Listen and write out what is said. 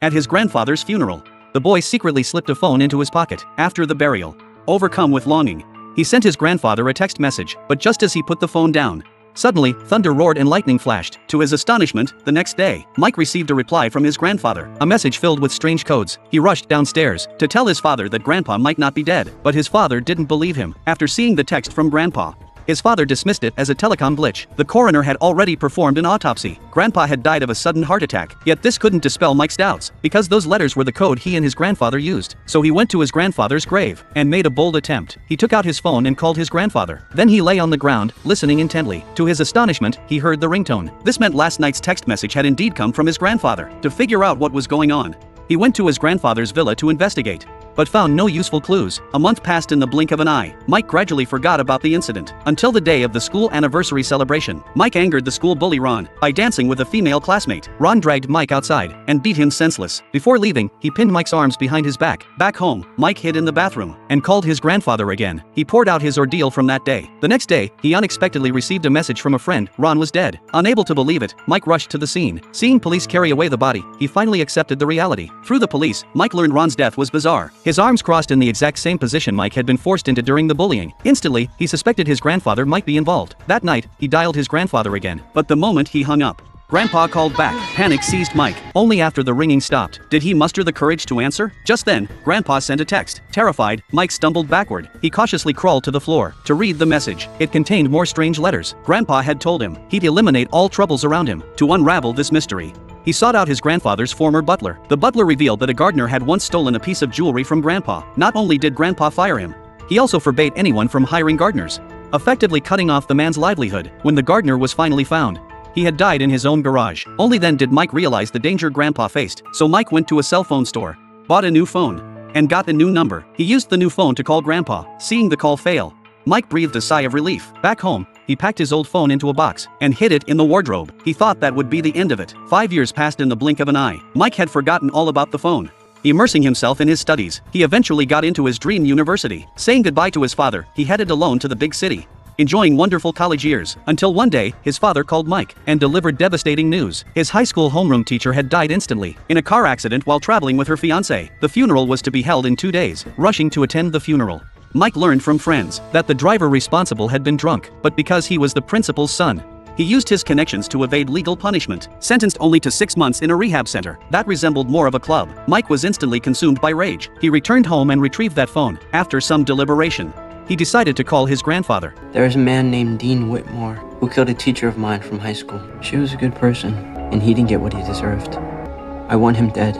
At his grandfather's funeral, the boy secretly slipped a phone into his pocket. After the burial, overcome with longing, he sent his grandfather a text message, but just as he put the phone down, suddenly, thunder roared and lightning flashed. To his astonishment, the next day, Mike received a reply from his grandfather, a message filled with strange codes. He rushed downstairs to tell his father that Grandpa might not be dead, but his father didn't believe him. After seeing the text from Grandpa, his father dismissed it as a telecom glitch. The coroner had already performed an autopsy. Grandpa had died of a sudden heart attack, yet this couldn't dispel Mike's doubts, because those letters were the code he and his grandfather used. So he went to his grandfather's grave and made a bold attempt. He took out his phone and called his grandfather. Then he lay on the ground, listening intently. To his astonishment, he heard the ringtone. This meant last night's text message had indeed come from his grandfather. To figure out what was going on, he went to his grandfather's villa to investigate, but found no useful clues. A month passed in the blink of an eye. Mike gradually forgot about the incident, until the day of the school anniversary celebration. Mike angered the school bully Ron by dancing with a female classmate. Ron dragged Mike outside and beat him senseless. Before leaving, he pinned Mike's arms behind his back. Back home, Mike hid in the bathroom and called his grandfather again. He poured out his ordeal from that day. The next day, he unexpectedly received a message from a friend. Ron was dead. Unable to believe it, Mike rushed to the scene. Seeing police carry away the body, he finally accepted the reality. Through the police, Mike learned Ron's death was bizarre. His arms crossed in the exact same position Mike had been forced into during the bullying. Instantly, he suspected his grandfather might be involved. That night, he dialed his grandfather again, but the moment he hung up, Grandpa called back. Panic seized Mike. Only after the ringing stopped did he muster the courage to answer. Just then, Grandpa sent a text. Terrified, Mike stumbled backward. He cautiously crawled to the floor to read the message. It contained more strange letters. Grandpa had told him he'd eliminate all troubles around him. To unravel this mystery, he sought out his grandfather's former butler. The butler revealed that a gardener had once stolen a piece of jewelry from Grandpa. Not only did Grandpa fire him, he also forbade anyone from hiring gardeners, effectively cutting off the man's livelihood. When the gardener was finally found, he had died in his own garage. Only then did Mike realize the danger Grandpa faced. So Mike went to a cell phone store, bought a new phone, and got a new number. He used the new phone to call Grandpa. Seeing the call fail, Mike breathed a sigh of relief. Back home, he packed his old phone into a box and hid it in the wardrobe. He thought that would be the end of it. 5 years passed in the blink of an eye. Mike had forgotten all about the phone. Immersing himself in his studies, he eventually got into his dream university. Saying goodbye to his father, he headed alone to the big city, enjoying wonderful college years, until one day, his father called Mike and delivered devastating news. His high school homeroom teacher had died instantly in a car accident while traveling with her fiancé. The funeral was to be held in 2 days. Rushing to attend the funeral, Mike learned from friends that the driver responsible had been drunk, but because he was the principal's son, he used his connections to evade legal punishment. Sentenced only to 6 months in a rehab center that resembled more of a club, Mike was instantly consumed by rage. He returned home and retrieved that phone. After some deliberation, he decided to call his grandfather. There was a man named Dean Whitmore who killed a teacher of mine from high school. She was a good person, and he didn't get what he deserved. I want him dead.